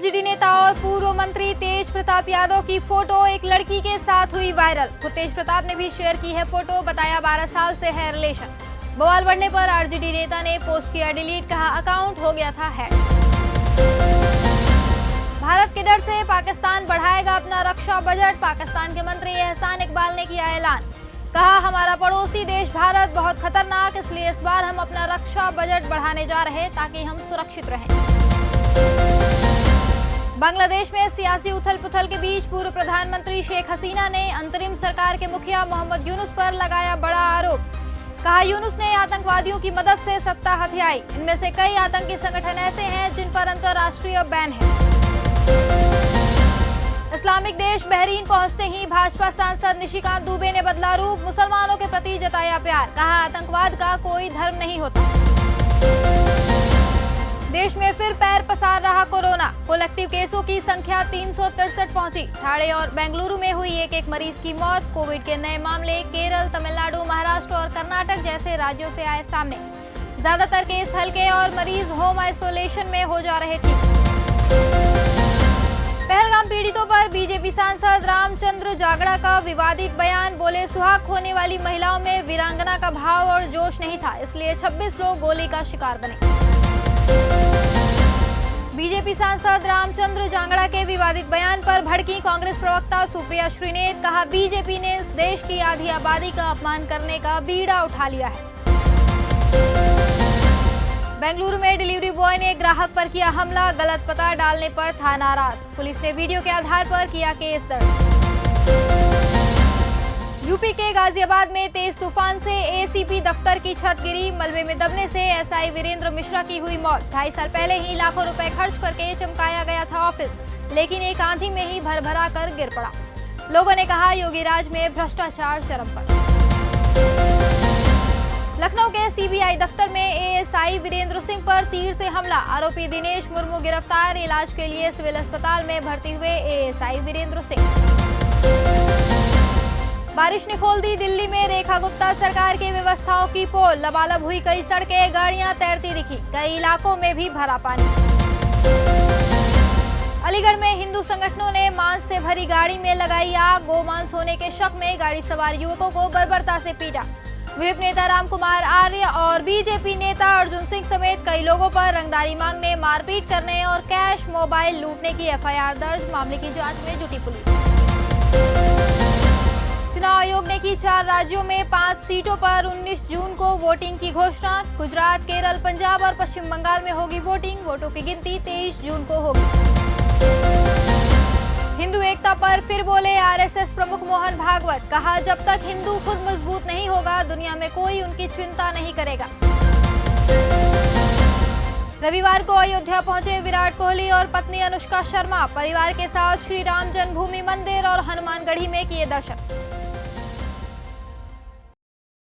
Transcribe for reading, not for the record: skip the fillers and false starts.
RJD नेता और पूर्व मंत्री तेज प्रताप यादव की फोटो एक लड़की के साथ हुई वायरल। खुद तेज प्रताप ने भी शेयर की है फोटो, बताया 12 साल से है रिलेशन। बवाल बढ़ने पर आरजेडी नेता ने पोस्ट किया डिलीट, कहा अकाउंट हो गया था हैक। भारत के डर से पाकिस्तान बढ़ाएगा अपना रक्षा बजट, पाकिस्तान के मंत्री एहसान इकबाल ने किया ऐलान। कहा हमारा पड़ोसी देश भारत बहुत खतरनाक, इसलिए इस बार हम अपना रक्षा बजट बढ़ाने जा रहे हैं ताकि हम सुरक्षित रहें। बांग्लादेश में सियासी उथल पुथल के बीच पूर्व प्रधानमंत्री शेख हसीना ने अंतरिम सरकार के मुखिया मोहम्मद यूनुस पर लगाया बड़ा आरोप। कहा यूनुस ने आतंकवादियों की मदद से सत्ता हथियाई। इनमें से कई आतंकी संगठन ऐसे हैं जिन पर अंतर्राष्ट्रीय बैन है। इस्लामिक देश बहरीन पहुंचते ही भाजपा सांसद निशिकांत दुबे ने बदला रूप, मुसलमानों के प्रति जताया प्यार। कहा आतंकवाद का कोई धर्म नहीं होता। देश में फिर पैर पसार रहा कोरोना, कुल एक्टिव केसों की संख्या 363 पहुंची। ठाणे और बेंगलुरु में हुई एक मरीज की मौत। कोविड के नए मामले केरल, तमिलनाडु, महाराष्ट्र और कर्नाटक जैसे राज्यों से आए सामने। ज्यादातर केस हल्के और मरीज होम आइसोलेशन में हो जा रहे ठीक। पहलगाम पीड़ितों पर बीजेपी सांसद रामचंद्र जागड़ा का विवादित बयान। बोले सुहाग खोने वाली महिलाओं में वीरांगना का भाव और जोश नहीं था, इसलिए 26 लोग गोली का शिकार बने। बीजेपी सांसद रामचंद्र जांगड़ा के विवादित बयान पर भड़की कांग्रेस प्रवक्ता सुप्रिया श्रीनेत। कहा बीजेपी ने इस देश की आधी आबादी का अपमान करने का बीड़ा उठा लिया है। बेंगलुरु में डिलीवरी बॉय ने ग्राहक पर किया हमला, गलत पता डालने पर था नाराज। पुलिस ने वीडियो के आधार पर किया केस दर्ज। यूपी के गाजियाबाद में तेज तूफान से एसीपी दफ्तर की छत गिरी, मलबे में दबने से एसआई वीरेंद्र मिश्रा की हुई मौत। 2.5 साल पहले ही लाखों रुपए खर्च करके चमकाया गया था ऑफिस, लेकिन एक आंधी में ही भरभरा कर गिर पड़ा। लोगों ने कहा योगी राज में भ्रष्टाचार चरम पर। लखनऊ के सीबीआई दफ्तर में एएसआई वीरेंद्र सिंह पर तीर से हमला, आरोपी दिनेश मुर्मू गिरफ्तार। इलाज के लिए सिविल अस्पताल में भर्ती हुए एएसआई वीरेंद्र सिंह। बारिश ने खोल दी दिल्ली में रेखा गुप्ता सरकार की व्यवस्थाओं की पोल, लबालब हुई कई सड़कें, गाड़ियां तैरती दिखी, कई इलाकों में भी भरा पानी। अलीगढ़ में हिंदू संगठनों ने मांस से भरी गाड़ी में लगाई आग, गोमांस होने के शक में गाड़ी सवार युवकों को बर्बरता से पीटा। विप नेता रामकुमार आर्य और बीजेपी नेता अर्जुन सिंह समेत कई लोगों पर रंगदारी मांगने, मारपीट करने और कैश मोबाइल लूटने की एफआईआर दर्ज, मामले की जांच में जुटी पुलिस। चुनाव आयोग ने की 4 राज्यों में 5 सीटों पर 19 जून को वोटिंग की घोषणा। गुजरात, केरल, पंजाब और पश्चिम बंगाल में होगी वोटिंग। वोटों की गिनती 23 जून को होगी। हिंदू एकता पर फिर बोले आरएसएस प्रमुख मोहन भागवत। कहा जब तक हिंदू खुद मजबूत नहीं होगा, दुनिया में कोई उनकी चिंता नहीं करेगा। रविवार को अयोध्या पहुंचे विराट कोहली और पत्नी अनुष्का शर्मा। परिवार के साथ श्री राम जन्मभूमि मंदिर और हनुमानगढ़ी में किए दर्शन।